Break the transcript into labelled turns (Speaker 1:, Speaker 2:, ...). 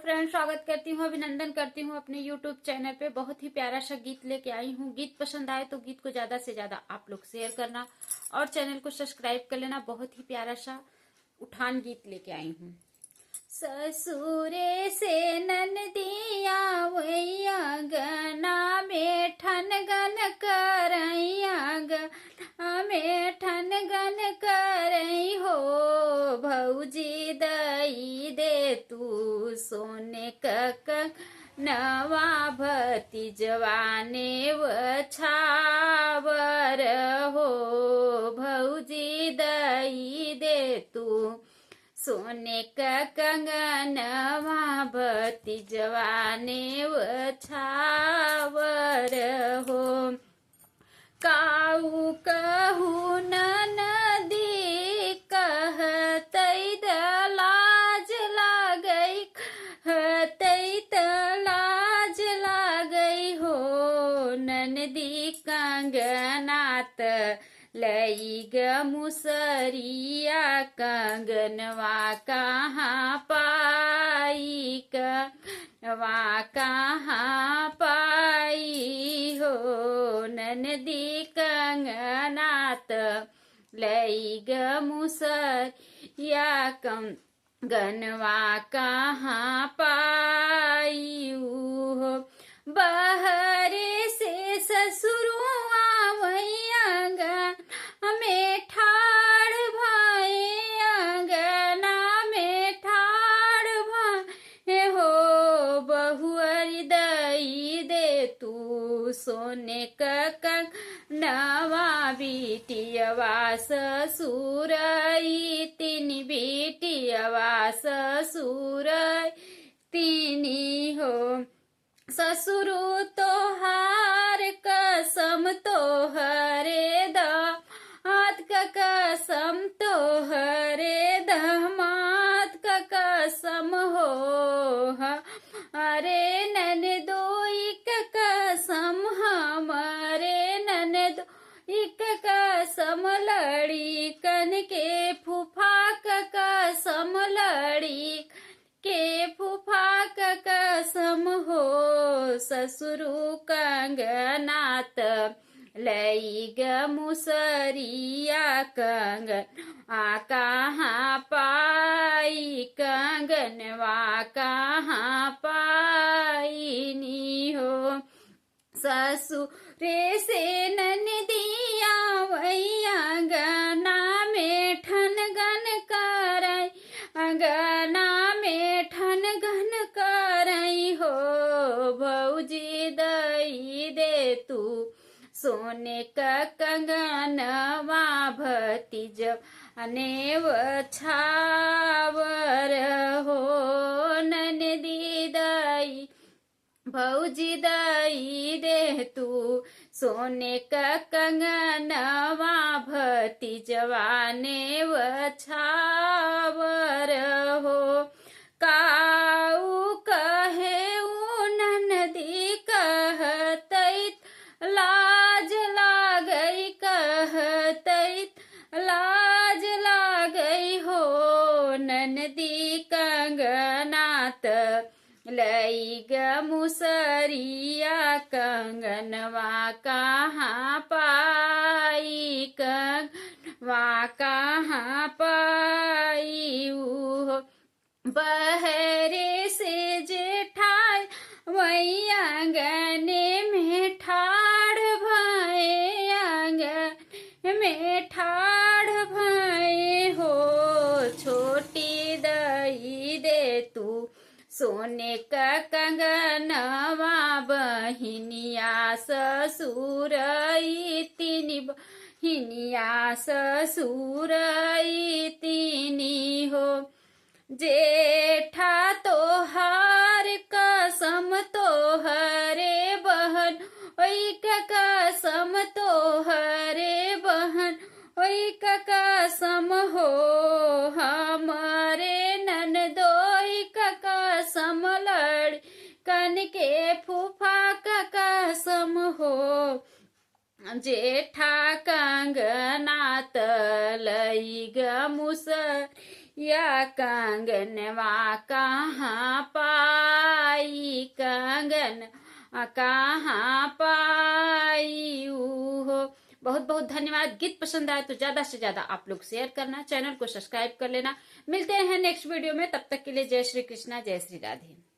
Speaker 1: Friend, स्वागत करती हूँ, अभिनंदन करती हूँ अपने यूट्यूब चैनल पे। बहुत ही प्यारा सा गीत लेके आई हूँ। गीत पसंद आए तो गीत को ज्यादा से ज्यादा आप लोग शेयर करना और चैनल को सब्सक्राइब कर लेना। बहुत ही प्यारा सा उठान गीत लेके आई हूँ। ससुरे से ननदिया वैया गना में ठन गन करैया गना में ठन गन करई हो। भौजी दई दे तू सोने कक नवा भतीजवाने वछावर हो। भौजी दई दे तू सोने का कंगनवा भतीजवाने वछावर हो। काऊ कहू ननदी कहतई द लाज लागई कहतई त लाज लागई हो। ननदी कंगनात लई ग मुसरिया कंगनवा कहाँ पाई कंगनवा कहाँ पाई हो। ननदी कंगनात लई ग मुसरिया कंगनवा कहाँ पाई हो। बहरे से ससुरुआ वैया में ठाड़ भाई अंगना में ठाड़ भाई हो। बहुअरी दई दे तू सोने का कंगनवा बिटियवा ससुरई तीन बिटियवा ससुरई तीनी हो। ससुरु तोहार कसम तोहरे दामाद का कसम तोहरे दामाद का कसम हो। हमारे ननदोई का कसम हमारे ननदोई का कसम लड़ी कन के फूफा का कसम लड़ी के फूफा का कसम हो। ससुरु कंगनात लई ग मुसरिया कंगनवा कहाँ पाई कंगनवा कहाँ पाईनी हो। ससुरे से ननदिया वैया गना में ठन गन करई अंगना में ठन गन करई हो। भौजी दई दे तू सोने का कंगनवा भतीजवाने वछावर हो। ननदी दई भौजी दई दे तू सोने का कंगनवा भतीजवाने वछावर हो। काऊ कहे ननदी कहतई लाज लागई कहतई लाज लागई हो। ननदी कंगनात लई ग मुसरिया कंगनवा कहाँ पाई कंगनवा कहाँ पाई हो। बहरे से जेठाई वैया गने में ठाड़ भाई आंगन में ठाड़ भाई हो। छोटी दई दे तू सोने का कंगनवा बहिनिया ससुरई तीनी बहिनिया ससुरई तीनी हो। जेठा तोहार कसम तोहरे बहन ओई का कसम तोहरे बहन ओई का कसम हो। हमारे ननदोई का कसम लड़ कन के फूफा का कसम हो। जेठा कंगनात लई ग मुसर या कंगनवा कहाँ पा धन कहाँ पाई हो। बहुत बहुत धन्यवाद। गीत पसंद आए तो ज्यादा से ज्यादा आप लोग शेयर करना, चैनल को सब्सक्राइब कर लेना। मिलते हैं नेक्स्ट वीडियो में, तब तक के लिए जय श्री कृष्णा, जय श्री राधे।